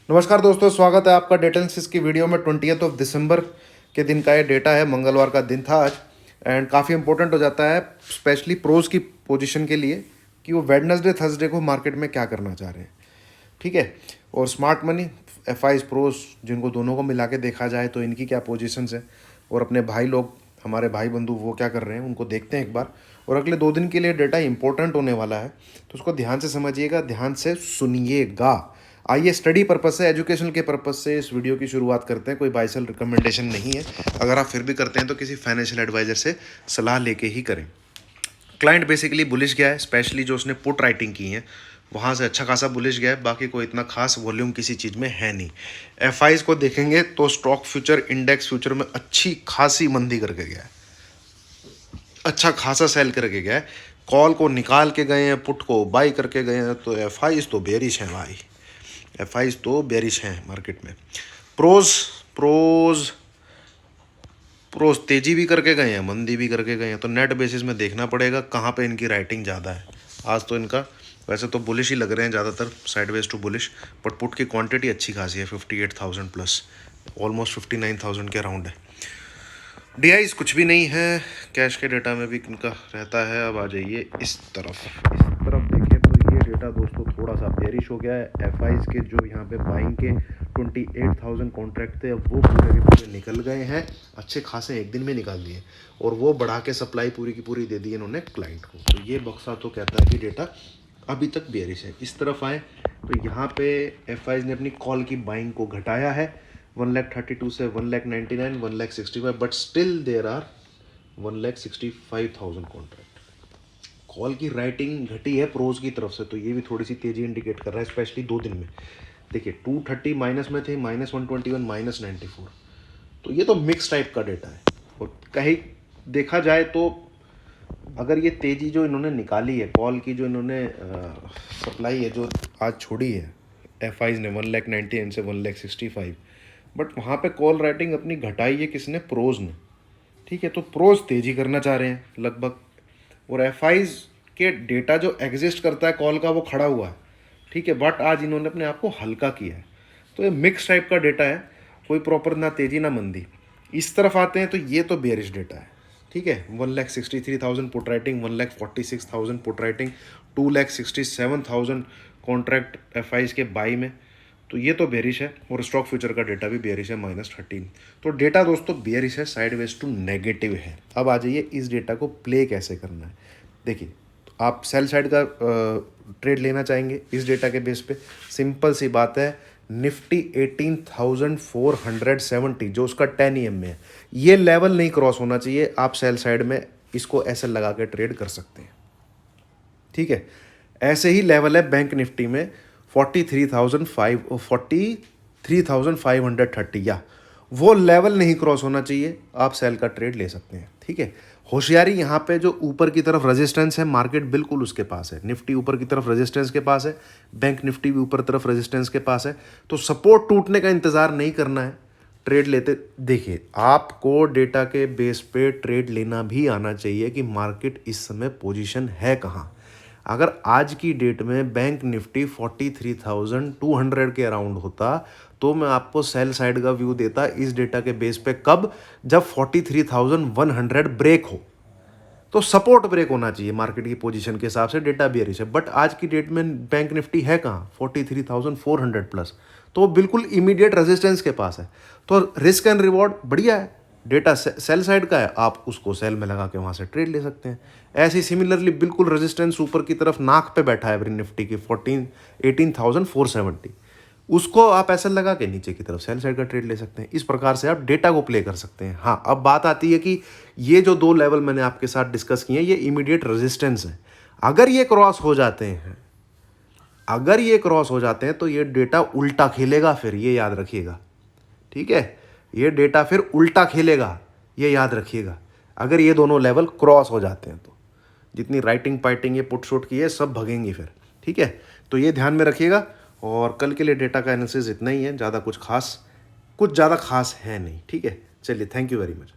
नमस्कार दोस्तों, स्वागत है आपका डेटा एनालिसिस की वीडियो में। 20 दिसंबर के दिन का ये डेटा है, मंगलवार का दिन था आज। एंड काफ़ी इंपॉर्टेंट हो जाता है स्पेशली प्रोज की पोजीशन के लिए कि वो वेडनेसडे थर्सडे को मार्केट में क्या करना चाह रहे हैं। ठीक है, और smart money, F IIs, pros, जिनको दोनों को मिला के देखा जाए तो इनकी क्या पोजीशंस है और अपने भाई लोग, हमारे भाई बंधु, वो क्या कर रहे हैं उनको देखते हैं एक बार। और अगले 2 दिन के लिए डेटा इंपॉर्टेंट होने वाला है, तो उसको ध्यान से समझिएगा, ध्यान से सुनिएगा। आइए, स्टडी पर्पज से, एजुकेशन के पर्पज से इस वीडियो की शुरुआत करते हैं। कोई बाय सेल रिकमेंडेशन नहीं है। अगर आप फिर भी करते हैं तो किसी फाइनेंशियल एडवाइजर से सलाह लेके ही करें। क्लाइंट बेसिकली बुलिश गया है, स्पेशली जो उसने पुट राइटिंग की है वहाँ से अच्छा खासा बुलिश गया है। बाकी कोई इतना खास वॉल्यूम किसी चीज़ में है नहीं। एफ आईज को देखेंगे तो स्टॉक फ्यूचर, इंडेक्स फ्यूचर में अच्छी खासी मंदी करके गया है, अच्छा खासा सेल करके गया है। कॉल को निकाल के गए हैं, पुट को बाई करके गए हैं, तो एफ आईज तो बेरिश है भाई, एफ आईज तो बेरिश हैं मार्केट में। प्रोज प्रोज प्रोज तेजी भी करके गए हैं, मंदी भी करके गए हैं, तो नेट बेसिस में देखना पड़ेगा कहाँ पे इनकी राइटिंग ज़्यादा है। आज तो इनका वैसे तो बुलिश ही लग रहे हैं ज़्यादातर, sideways to bullish, but put की क्वांटिटी अच्छी खासी है, 58,000 प्लस, ऑलमोस्ट 59,000 के अराउंड है। डीआईज कुछ भी नहीं है, कैश के डेटा में भी इनका रहता है। अब आ जाइए इस तरफ देखें तो ये डेटा दोस्तों थोड़ा सा बेरिश हो गया है। एफ आईज के जो यहाँ पे बाइंग के 28,000 कॉन्ट्रैक्ट थे, अब वो पूरे के पूरे निकल गए हैं, अच्छे खासे एक दिन में निकाल दिए, और वो बढ़ा के सप्लाई पूरी की पूरी दे दी इन्होंने क्लाइंट को। तो ये बक्सा तो कहता है कि डेटा अभी तक बेरिश है। इस तरफ आए तो यहाँ पे एफ आईज ने अपनी कॉल की बाइंग को घटाया है 1,32,000 से 1,99,000, 1,65,000, but still there are 1,65,000 contract. Call की राइटिंग घटी है प्रोज की तरफ से, तो ये भी थोड़ी सी तेजी इंडिकेट कर रहा है, स्पेशली 2 दिन में। देखिए 230 माइनस में थे, -121, -94, तो ये तो मिक्स टाइप का डेटा है। और कहीं देखा जाए तो अगर ये तेजी जो इन्होंने निकाली है, कॉल की जो इन्होंने सप्लाई है जो आज छोड़ी है एफ आईज ने 1,90,000 से 1,65,000, बट वहाँ पे कॉल राइटिंग अपनी घटाई है किसने? प्रोज ने। ठीक है, तो प्रोज तेजी करना चाह रहे हैं लगभग, और एफ आईज के डेटा जो एग्जिस्ट करता है कॉल का वो खड़ा हुआ है। ठीक है, बट आज इन्होंने अपने आप को हल्का किया है, तो ये मिक्स टाइप का डेटा है, कोई प्रॉपर ना तेजी ना मंदी। इस तरफ आते हैं तो ये तो बेरिश डेटा है। ठीक है, 1,63,000 put writing, 1,46,000 put writing, 2,67,000 contract F eyes के बाई में, तो ये तो बेरिश है। और स्टॉक फ्यूचर का डेटा भी बेरिश है, -13। तो डेटा दोस्तों बेरिश है, साइडवेज टू नेगेटिव है। अब आ जाइए इस डेटा को प्ले कैसे करना है। देखिए, तो आप सेल साइड का ट्रेड लेना चाहेंगे इस डेटा के बेस पे, सिंपल सी बात है, निफ्टी 18,470 जो उसका 10 EM में है, ये लेवल नहीं क्रॉस होना चाहिए। आप सेल साइड में इसको ऐसे लगा के ट्रेड कर सकते हैं। ठीक है, ऐसे ही लेवल है बैंक निफ्टी में 43,530, या वो लेवल नहीं क्रॉस होना चाहिए, आप सेल का ट्रेड ले सकते हैं। ठीक है, होशियारी यहाँ पे जो ऊपर की तरफ रेजिस्टेंस है, मार्केट बिल्कुल उसके पास है। निफ्टी ऊपर की तरफ रेजिस्टेंस के पास है, बैंक निफ्टी भी ऊपर तरफ रेजिस्टेंस के पास है, तो सपोर्ट टूटने का इंतज़ार नहीं करना है, ट्रेड लेते। देखिए, आपको डेटा के बेस पे ट्रेड लेना भी आना चाहिए कि मार्केट इस समय पोजीशन है कहाँ। अगर आज की डेट में बैंक निफ्टी 43,200 के अराउंड होता तो मैं आपको सेल साइड का व्यू देता इस डेटा के बेस पे। कब? जब 43,100 ब्रेक हो, तो सपोर्ट ब्रेक होना चाहिए मार्केट की पोजीशन के हिसाब से, डेटा बेरिश है। बट आज की डेट में बैंक निफ्टी है कहाँ? 43,400 प्लस, तो वो बिल्कुल इमीडिएट रेजिस्टेंस के पास है। तो रिस्क एंड रिवॉर्ड बढ़िया है, डेटा सेल साइड का है, आप उसको सेल में लगा के वहाँ से ट्रेड ले सकते हैं। ऐसे ही सिमिलरली बिल्कुल रेजिस्टेंस ऊपर की तरफ नाक पे बैठा है निफ्टी की 18,470, उसको आप ऐसे लगा के नीचे की तरफ सेल साइड का ट्रेड ले सकते हैं। इस प्रकार से आप डेटा को प्ले कर सकते हैं। हाँ, अब बात आती है कि ये जो 2 लेवल मैंने आपके साथ डिस्कस किए हैं, ये इमीडिएट रेजिस्टेंस है। अगर ये क्रॉस हो जाते हैं, अगर ये क्रॉस हो जाते हैं तो ये डेटा उल्टा खेलेगा, फिर ये याद रखिएगा। ठीक है, ये डेटा फिर उल्टा खेलेगा, ये याद रखिएगा। अगर ये दोनों लेवल क्रॉस हो जाते हैं तो जितनी राइटिंग पाइटिंग ये पुट शॉट की है सब भगेंगी फिर। ठीक है, तो ये ध्यान में रखिएगा। और कल के लिए डेटा का एनालिसिस इतना ही है, कुछ ज़्यादा खास है नहीं। ठीक है, चलिए, थैंक यू वेरी मच।